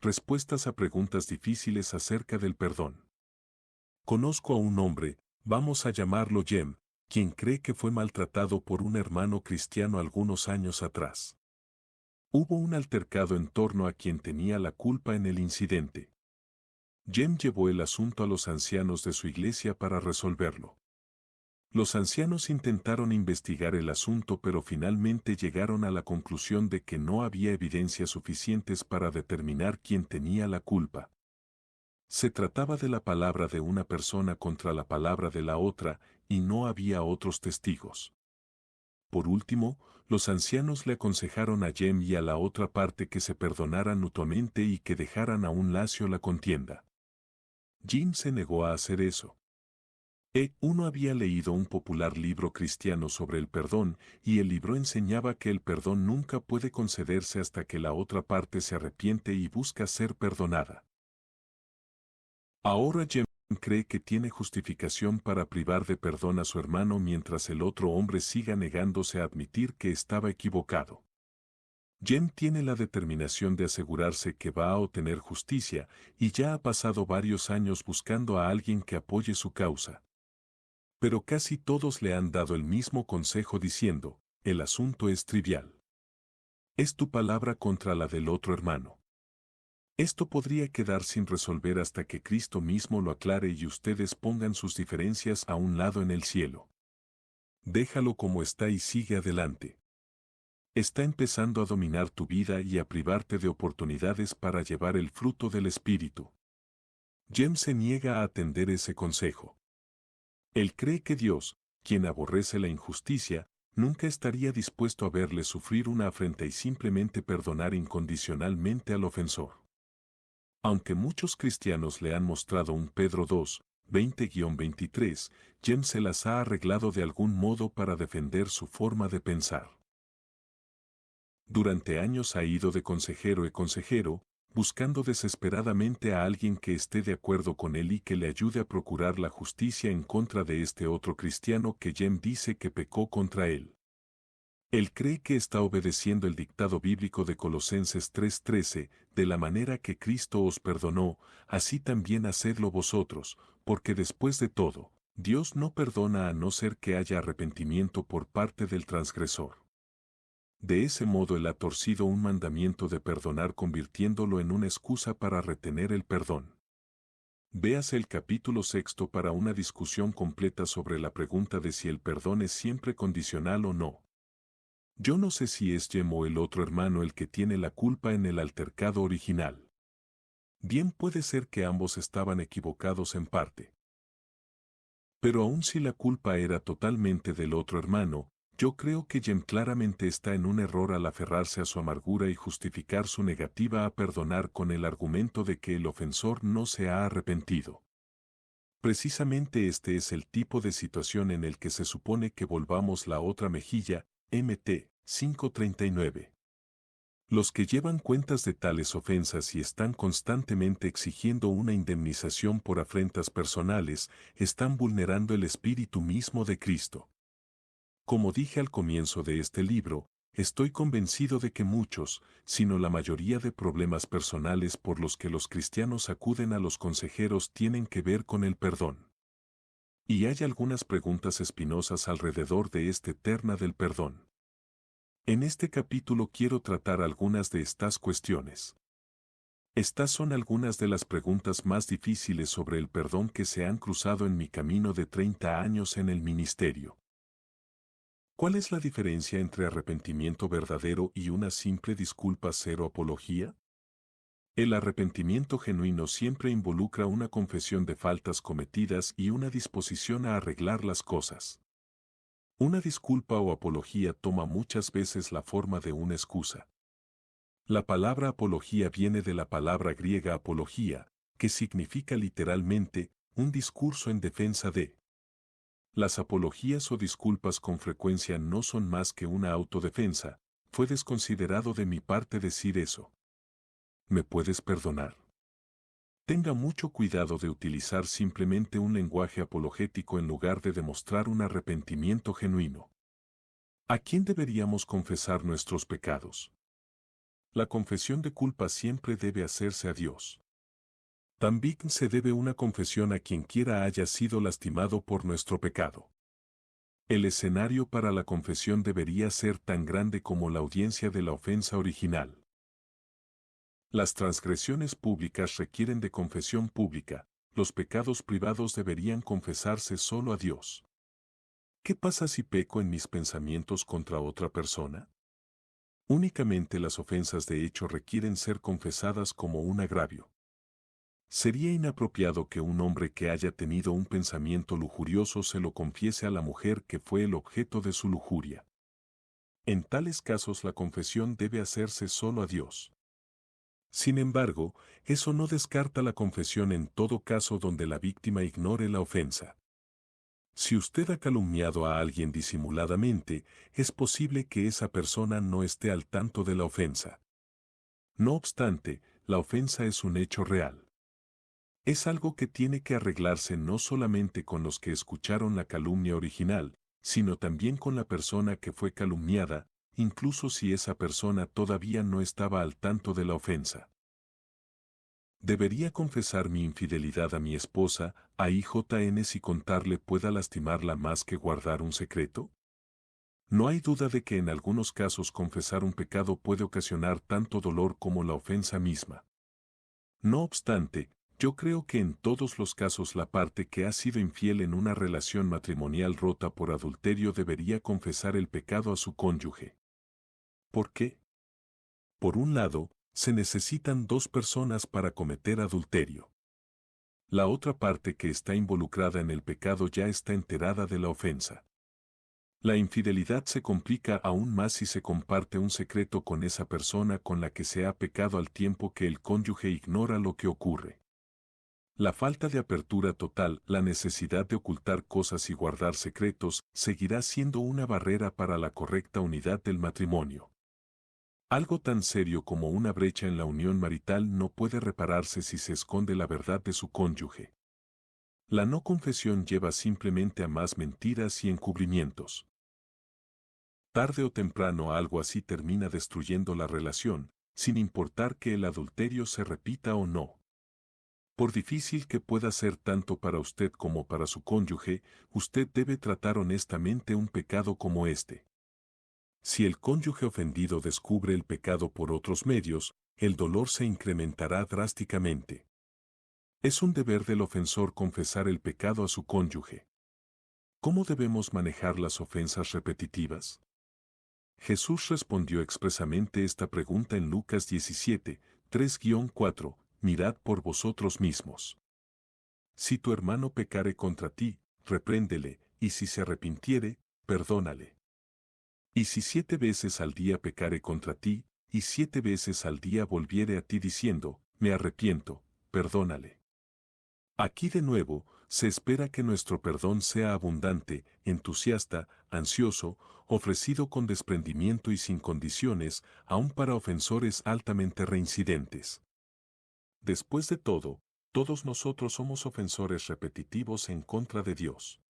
Respuestas a preguntas difíciles acerca del perdón. Conozco a un hombre, vamos a llamarlo Jem, quien cree que fue maltratado por un hermano cristiano algunos años atrás. Hubo un altercado en torno a quien tenía la culpa en el incidente. Jem llevó el asunto a los ancianos de su iglesia para resolverlo. Los ancianos intentaron investigar el asunto, pero finalmente llegaron a la conclusión de que no había evidencias suficientes para determinar quién tenía la culpa. Se trataba de la palabra de una persona contra la palabra de la otra, y no había otros testigos. Por último, los ancianos le aconsejaron a Jem y a la otra parte que se perdonaran mutuamente y que dejaran a un lacio la contienda. Jem se negó a hacer eso. Uno había leído un popular libro cristiano sobre el perdón, y el libro enseñaba que el perdón nunca puede concederse hasta que la otra parte se arrepiente y busca ser perdonada. Ahora Jem cree que tiene justificación para privar de perdón a su hermano mientras el otro hombre siga negándose a admitir que estaba equivocado. Jem tiene la determinación de asegurarse que va a obtener justicia, y ya ha pasado varios años buscando a alguien que apoye su causa. Pero casi todos le han dado el mismo consejo diciendo, el asunto es trivial. Es tu palabra contra la del otro hermano. Esto podría quedar sin resolver hasta que Cristo mismo lo aclare y ustedes pongan sus diferencias a un lado en el cielo. Déjalo como está y sigue adelante. Está empezando a dominar tu vida y a privarte de oportunidades para llevar el fruto del Espíritu. Jem se niega a atender ese consejo. Él cree que Dios, quien aborrece la injusticia, nunca estaría dispuesto a verle sufrir una afrenta y simplemente perdonar incondicionalmente al ofensor. Aunque muchos cristianos le han mostrado un Pedro 2, 20-23, Jem se las ha arreglado de algún modo para defender su forma de pensar. Durante años ha ido de consejero en consejero, buscando desesperadamente a alguien que esté de acuerdo con él y que le ayude a procurar la justicia en contra de este otro cristiano que Jem dice que pecó contra él. Él cree que está obedeciendo el dictado bíblico de Colosenses 3:13, de la manera que Cristo os perdonó, así también hacedlo vosotros, porque después de todo, Dios no perdona a no ser que haya arrepentimiento por parte del transgresor. De ese modo él ha torcido un mandamiento de perdonar convirtiéndolo en una excusa para retener el perdón. Véase el capítulo 6 para una discusión completa sobre la pregunta de si el perdón es siempre condicional o no. Yo no sé si es Jem o el otro hermano el que tiene la culpa en el altercado original. Bien puede ser que ambos estaban equivocados en parte. Pero aun si la culpa era totalmente del otro hermano, yo creo que Jem claramente está en un error al aferrarse a su amargura y justificar su negativa a perdonar con el argumento de que el ofensor no se ha arrepentido. Precisamente este es el tipo de situación en el que se supone que volvamos la otra mejilla, Mt. 5:39. Los que llevan cuentas de tales ofensas y están constantemente exigiendo una indemnización por afrentas personales, están vulnerando el espíritu mismo de Cristo. Como dije al comienzo de este libro, estoy convencido de que muchos, sino la mayoría de problemas personales por los que los cristianos acuden a los consejeros tienen que ver con el perdón. Y hay algunas preguntas espinosas alrededor de este terna del perdón. En este capítulo quiero tratar algunas de estas cuestiones. Estas son algunas de las preguntas más difíciles sobre el perdón que se han cruzado en mi camino de 30 años en el ministerio. ¿Cuál es la diferencia entre arrepentimiento verdadero y una simple disculpa cero apología? El arrepentimiento genuino siempre involucra una confesión de faltas cometidas y una disposición a arreglar las cosas. Una disculpa o apología toma muchas veces la forma de una excusa. La palabra apología viene de la palabra griega apología, que significa literalmente un discurso en defensa de. Las apologías o disculpas con frecuencia no son más que una autodefensa. Fue desconsiderado de mi parte decir eso. ¿Me puedes perdonar? Tenga mucho cuidado de utilizar simplemente un lenguaje apologético en lugar de demostrar un arrepentimiento genuino. ¿A quién deberíamos confesar nuestros pecados? La confesión de culpa siempre debe hacerse a Dios. También se debe una confesión a quien quiera haya sido lastimado por nuestro pecado. El escenario para la confesión debería ser tan grande como la audiencia de la ofensa original. Las transgresiones públicas requieren de confesión pública, los pecados privados deberían confesarse solo a Dios. ¿Qué pasa si peco en mis pensamientos contra otra persona? Únicamente las ofensas de hecho requieren ser confesadas como un agravio. Sería inapropiado que un hombre que haya tenido un pensamiento lujurioso se lo confiese a la mujer que fue el objeto de su lujuria. En tales casos la confesión debe hacerse solo a Dios. Sin embargo, eso no descarta la confesión en todo caso donde la víctima ignore la ofensa. Si usted ha calumniado a alguien disimuladamente, es posible que esa persona no esté al tanto de la ofensa. No obstante, la ofensa es un hecho real. Es algo que tiene que arreglarse no solamente con los que escucharon la calumnia original, sino también con la persona que fue calumniada, incluso si esa persona todavía no estaba al tanto de la ofensa. ¿Debería confesar mi infidelidad a mi esposa, a IJN si contarle pueda lastimarla más que guardar un secreto? No hay duda de que en algunos casos confesar un pecado puede ocasionar tanto dolor como la ofensa misma. No obstante, yo creo que en todos los casos la parte que ha sido infiel en una relación matrimonial rota por adulterio debería confesar el pecado a su cónyuge. ¿Por qué? Por un lado, se necesitan dos personas para cometer adulterio. La otra parte que está involucrada en el pecado ya está enterada de la ofensa. La infidelidad se complica aún más si se comparte un secreto con esa persona con la que se ha pecado al tiempo que el cónyuge ignora lo que ocurre. La falta de apertura total, la necesidad de ocultar cosas y guardar secretos, seguirá siendo una barrera para la correcta unidad del matrimonio. Algo tan serio como una brecha en la unión marital no puede repararse si se esconde la verdad de su cónyuge. La no confesión lleva simplemente a más mentiras y encubrimientos. Tarde o temprano algo así termina destruyendo la relación, sin importar que el adulterio se repita o no. Por difícil que pueda ser tanto para usted como para su cónyuge, usted debe tratar honestamente un pecado como este. Si el cónyuge ofendido descubre el pecado por otros medios, el dolor se incrementará drásticamente. Es un deber del ofensor confesar el pecado a su cónyuge. ¿Cómo debemos manejar las ofensas repetitivas? Jesús respondió expresamente esta pregunta en Lucas 17, 3-4, mirad por vosotros mismos. Si tu hermano pecare contra ti, repréndele, y si se arrepintiere, perdónale. Y si 7 veces al día pecare contra ti, y 7 veces al día volviere a ti diciendo, me arrepiento, perdónale. Aquí de nuevo, se espera que nuestro perdón sea abundante, entusiasta, ansioso, ofrecido con desprendimiento y sin condiciones, aun para ofensores altamente reincidentes. Después de todo, todos nosotros somos ofensores repetitivos en contra de Dios.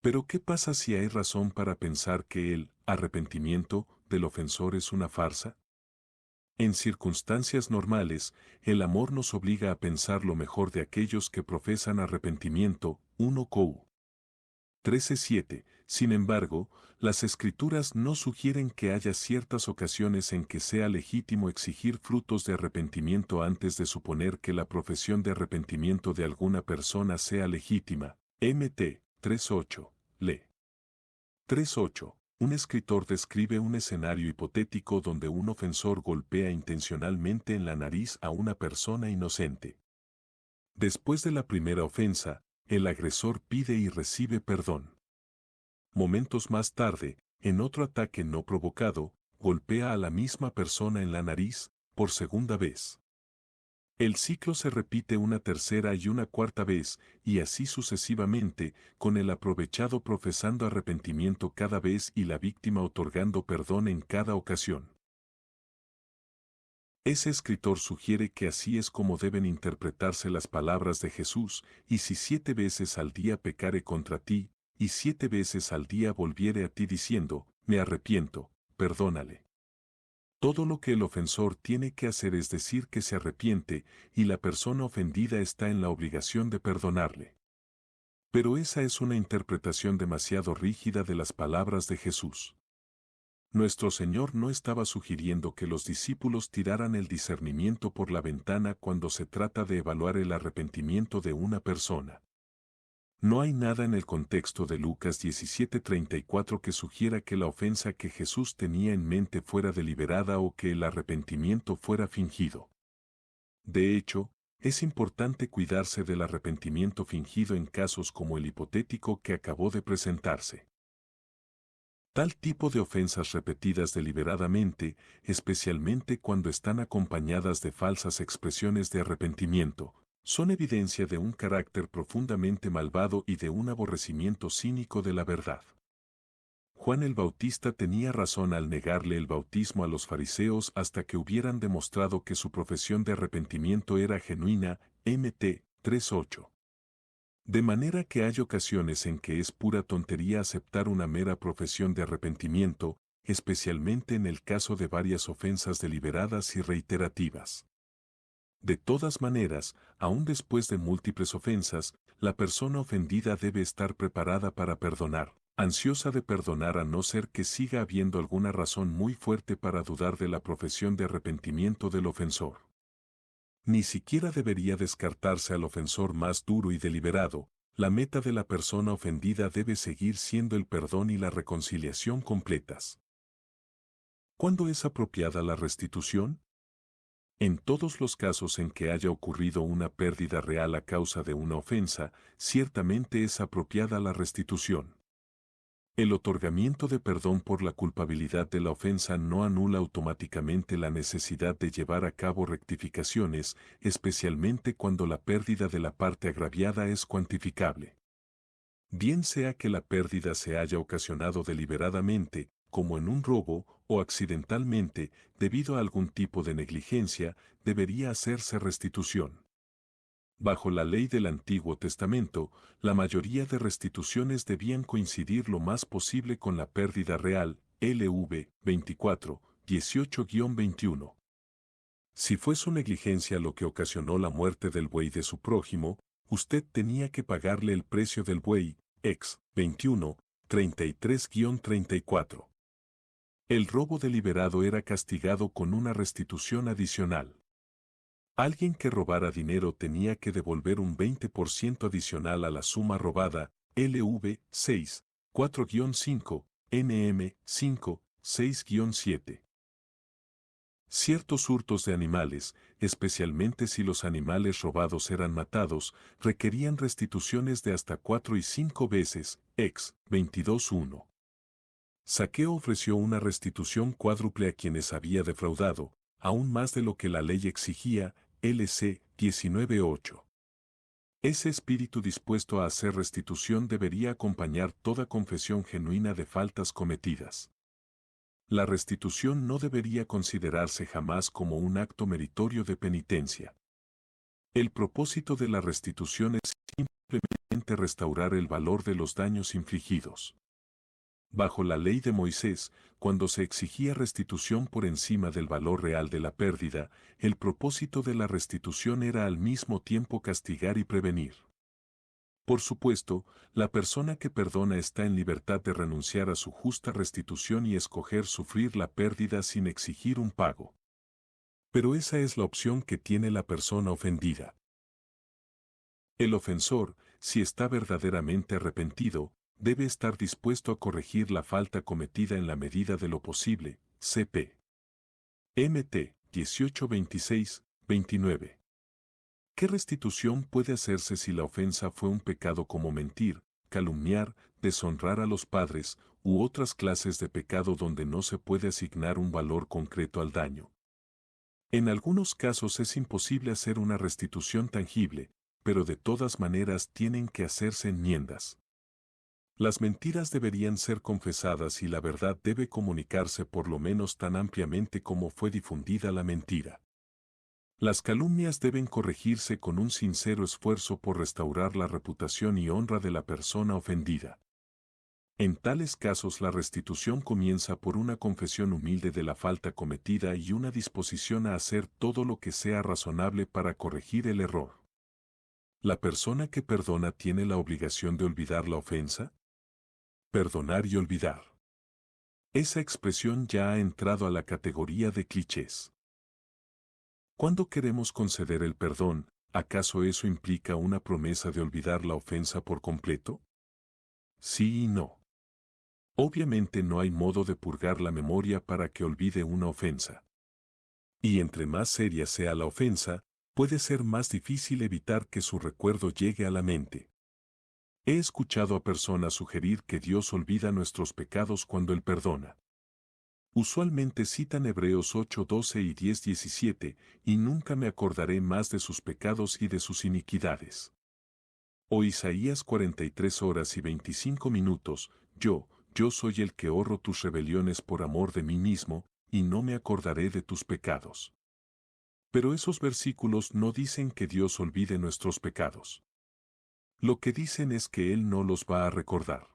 Pero ¿qué pasa si hay razón para pensar que el arrepentimiento del ofensor es una farsa? En circunstancias normales, el amor nos obliga a pensar lo mejor de aquellos que profesan arrepentimiento, 1 Cou. 13:7. Sin embargo, las Escrituras no sugieren que haya ciertas ocasiones en que sea legítimo exigir frutos de arrepentimiento antes de suponer que la profesión de arrepentimiento de alguna persona sea legítima. Mt. 3:8. Le. 3:8. Un escritor describe un escenario hipotético donde un ofensor golpea intencionalmente en la nariz a una persona inocente. Después de la primera ofensa, el agresor pide y recibe perdón. Momentos más tarde, en otro ataque no provocado, golpea a la misma persona en la nariz, por segunda vez. El ciclo se repite una tercera y una cuarta vez, y así sucesivamente, con el aprovechado profesando arrepentimiento cada vez y la víctima otorgando perdón en cada ocasión. Ese escritor sugiere que así es como deben interpretarse las palabras de Jesús, y si 7 veces al día pecare contra ti, y 7 veces al día volviere a ti diciendo, me arrepiento, perdónale. Todo lo que el ofensor tiene que hacer es decir que se arrepiente y la persona ofendida está en la obligación de perdonarle. Pero esa es una interpretación demasiado rígida de las palabras de Jesús. Nuestro Señor no estaba sugiriendo que los discípulos tiraran el discernimiento por la ventana cuando se trata de evaluar el arrepentimiento de una persona. No hay nada en el contexto de Lucas 17:34 que sugiera que la ofensa que Jesús tenía en mente fuera deliberada o que el arrepentimiento fuera fingido. De hecho, es importante cuidarse del arrepentimiento fingido en casos como el hipotético que acabó de presentarse. Tal tipo de ofensas repetidas deliberadamente, especialmente cuando están acompañadas de falsas expresiones de arrepentimiento, son evidencia de un carácter profundamente malvado y de un aborrecimiento cínico de la verdad. Juan el Bautista tenía razón al negarle el bautismo a los fariseos hasta que hubieran demostrado que su profesión de arrepentimiento era genuina, Mt. 3:8. De manera que hay ocasiones en que es pura tontería aceptar una mera profesión de arrepentimiento, especialmente en el caso de varias ofensas deliberadas y reiterativas. De todas maneras, aun después de múltiples ofensas, la persona ofendida debe estar preparada para perdonar, ansiosa de perdonar a no ser que siga habiendo alguna razón muy fuerte para dudar de la profesión de arrepentimiento del ofensor. Ni siquiera debería descartarse al ofensor más duro y deliberado. La meta de la persona ofendida debe seguir siendo el perdón y la reconciliación completas. ¿Cuándo es apropiada la restitución? En todos los casos en que haya ocurrido una pérdida real a causa de una ofensa, ciertamente es apropiada la restitución. El otorgamiento de perdón por la culpabilidad de la ofensa no anula automáticamente la necesidad de llevar a cabo rectificaciones, especialmente cuando la pérdida de la parte agraviada es cuantificable. Bien sea que la pérdida se haya ocasionado deliberadamente, como en un robo, o accidentalmente, debido a algún tipo de negligencia, debería hacerse restitución. Bajo la ley del Antiguo Testamento, la mayoría de restituciones debían coincidir lo más posible con la pérdida real, LV 24, 18-21. Si fue su negligencia lo que ocasionó la muerte del buey de su prójimo, usted tenía que pagarle el precio del buey, ex 21, 33-34. El robo deliberado era castigado con una restitución adicional. Alguien que robara dinero tenía que devolver un 20% adicional a la suma robada, LV 6, 4-5, NM 5, 6-7. Ciertos hurtos de animales, especialmente si los animales robados eran matados, requerían restituciones de hasta 4 y 5 veces, ex 22-1. Saqueo ofreció una restitución cuádruple a quienes había defraudado, aún más de lo que la ley exigía, LC 19:8. Ese espíritu dispuesto a hacer restitución debería acompañar toda confesión genuina de faltas cometidas. La restitución no debería considerarse jamás como un acto meritorio de penitencia. El propósito de la restitución es simplemente restaurar el valor de los daños infligidos. Bajo la ley de Moisés, cuando se exigía restitución por encima del valor real de la pérdida, el propósito de la restitución era al mismo tiempo castigar y prevenir. Por supuesto, la persona que perdona está en libertad de renunciar a su justa restitución y escoger sufrir la pérdida sin exigir un pago. Pero esa es la opción que tiene la persona ofendida. El ofensor, si está verdaderamente arrepentido, debe estar dispuesto a corregir la falta cometida en la medida de lo posible, cp. Mt. 18:26-29. ¿Qué restitución puede hacerse si la ofensa fue un pecado como mentir, calumniar, deshonrar a los padres, u otras clases de pecado donde no se puede asignar un valor concreto al daño? En algunos casos es imposible hacer una restitución tangible, pero de todas maneras tienen que hacerse enmiendas. Las mentiras deberían ser confesadas y la verdad debe comunicarse por lo menos tan ampliamente como fue difundida la mentira. Las calumnias deben corregirse con un sincero esfuerzo por restaurar la reputación y honra de la persona ofendida. En tales casos la restitución comienza por una confesión humilde de la falta cometida y una disposición a hacer todo lo que sea razonable para corregir el error. ¿La persona que perdona tiene la obligación de olvidar la ofensa? Perdonar y olvidar. Esa expresión ya ha entrado a la categoría de clichés. Cuando queremos conceder el perdón, ¿acaso eso implica una promesa de olvidar la ofensa por completo? Sí y no. Obviamente no hay modo de purgar la memoria para que olvide una ofensa. Y entre más seria sea la ofensa, puede ser más difícil evitar que su recuerdo llegue a la mente. He escuchado a personas sugerir que Dios olvida nuestros pecados cuando Él perdona. Usualmente citan Hebreos 8:12 y 10:17, y nunca me acordaré más de sus pecados y de sus iniquidades. O Isaías 43:25, yo soy el que horro tus rebeliones por amor de mí mismo, y no me acordaré de tus pecados. Pero esos versículos no dicen que Dios olvide nuestros pecados. Lo que dicen es que Él no los va a recordar.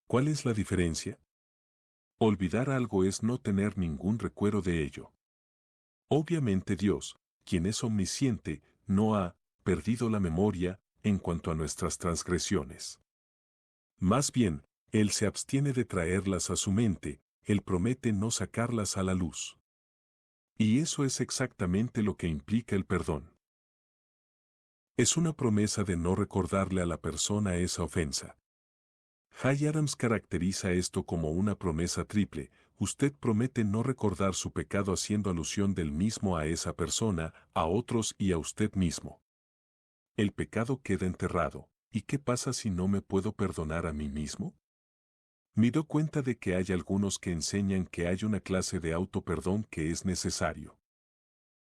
¿Cuál es la diferencia? Olvidar algo es no tener ningún recuerdo de ello. Obviamente Dios, quien es omnisciente, no ha perdido la memoria en cuanto a nuestras transgresiones. Más bien, Él se abstiene de traerlas a su mente, Él promete no sacarlas a la luz. Y eso es exactamente lo que implica el perdón. Es una promesa de no recordarle a la persona esa ofensa. Hay Adams caracteriza esto como una promesa triple: usted promete no recordar su pecado haciendo alusión del mismo a esa persona, a otros y a usted mismo. El pecado queda enterrado. ¿Y qué pasa si no me puedo perdonar a mí mismo? Me doy cuenta de que hay algunos que enseñan que hay una clase de autoperdón que es necesario.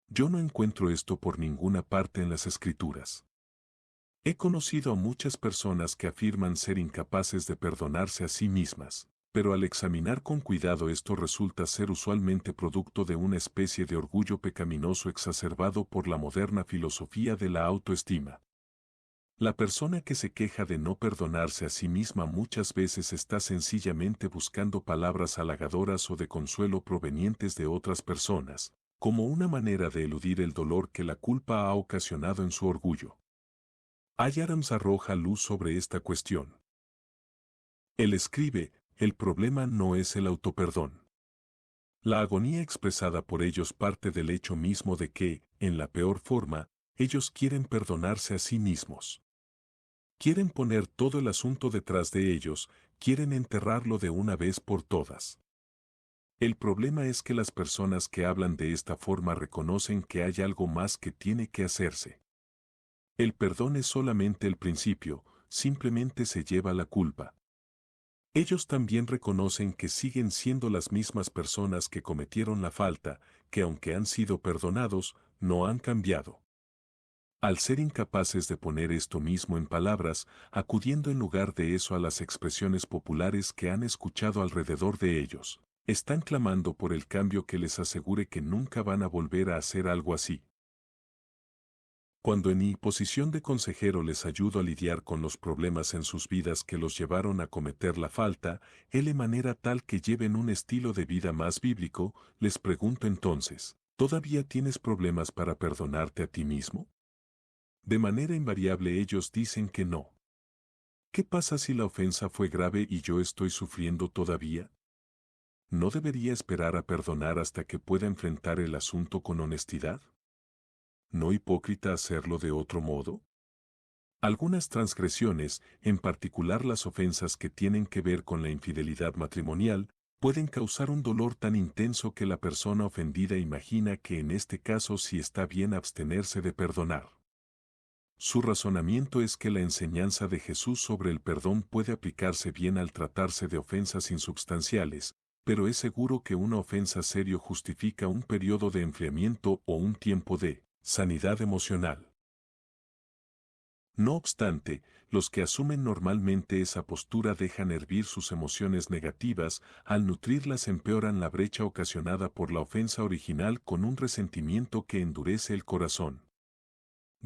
Yo no encuentro esto por ninguna parte en las Escrituras. He conocido a muchas personas que afirman ser incapaces de perdonarse a sí mismas, pero al examinar con cuidado esto resulta ser usualmente producto de una especie de orgullo pecaminoso exacerbado por la moderna filosofía de la autoestima. La persona que se queja de no perdonarse a sí misma muchas veces está sencillamente buscando palabras halagadoras o de consuelo provenientes de otras personas, como una manera de eludir el dolor que la culpa ha ocasionado en su orgullo. Adams arroja luz sobre esta cuestión. Él escribe: el problema no es el autoperdón. La agonía expresada por ellos parte del hecho mismo de que, en la peor forma, ellos quieren perdonarse a sí mismos. Quieren poner todo el asunto detrás de ellos, quieren enterrarlo de una vez por todas. El problema es que las personas que hablan de esta forma reconocen que hay algo más que tiene que hacerse. El perdón es solamente el principio, simplemente se lleva la culpa. Ellos también reconocen que siguen siendo las mismas personas que cometieron la falta, que aunque han sido perdonados, no han cambiado. Al ser incapaces de poner esto mismo en palabras, acudiendo en lugar de eso a las expresiones populares que han escuchado alrededor de ellos, están clamando por el cambio que les asegure que nunca van a volver a hacer algo así. Cuando en mi posición de consejero les ayudo a lidiar con los problemas en sus vidas que los llevaron a cometer la falta, de manera tal que lleven un estilo de vida más bíblico, les pregunto entonces: ¿todavía tienes problemas para perdonarte a ti mismo? De manera invariable ellos dicen que no. ¿Qué pasa si la ofensa fue grave y yo estoy sufriendo todavía? ¿No debería esperar a perdonar hasta que pueda enfrentar el asunto con honestidad? ¿No hipócrita hacerlo de otro modo? Algunas transgresiones, en particular las ofensas que tienen que ver con la infidelidad matrimonial, pueden causar un dolor tan intenso que la persona ofendida imagina que en este caso sí está bien abstenerse de perdonar. Su razonamiento es que la enseñanza de Jesús sobre el perdón puede aplicarse bien al tratarse de ofensas insubstanciales, pero es seguro que una ofensa serio justifica un periodo de enfriamiento o un tiempo de sanidad emocional. No obstante, los que asumen normalmente esa postura dejan hervir sus emociones negativas, al nutrirlas empeoran la brecha ocasionada por la ofensa original con un resentimiento que endurece el corazón.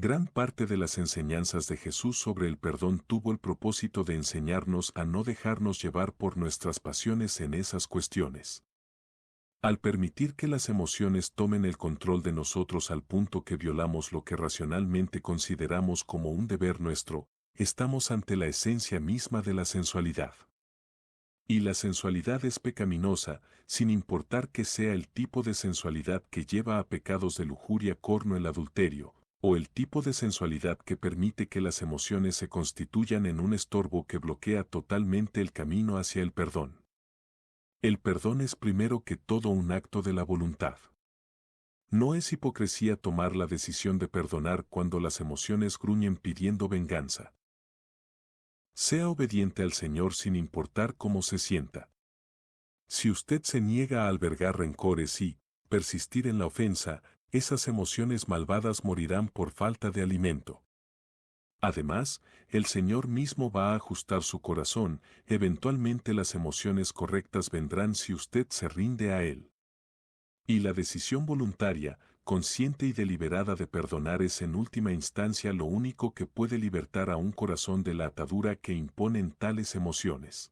Gran parte de las enseñanzas de Jesús sobre el perdón tuvo el propósito de enseñarnos a no dejarnos llevar por nuestras pasiones en esas cuestiones. Al permitir que las emociones tomen el control de nosotros al punto que violamos lo que racionalmente consideramos como un deber nuestro, estamos ante la esencia misma de la sensualidad. Y la sensualidad es pecaminosa, sin importar que sea el tipo de sensualidad que lleva a pecados de lujuria como el adulterio, o el tipo de sensualidad que permite que las emociones se constituyan en un estorbo que bloquea totalmente el camino hacia el perdón. El perdón es primero que todo un acto de la voluntad. No es hipocresía tomar la decisión de perdonar cuando las emociones gruñen pidiendo venganza. Sea obediente al Señor sin importar cómo se sienta. Si usted se niega a albergar rencores y persistir en la ofensa, esas emociones malvadas morirán por falta de alimento. Además, el Señor mismo va a ajustar su corazón, eventualmente las emociones correctas vendrán si usted se rinde a Él. Y la decisión voluntaria, consciente y deliberada de perdonar es en última instancia lo único que puede libertar a un corazón de la atadura que imponen tales emociones.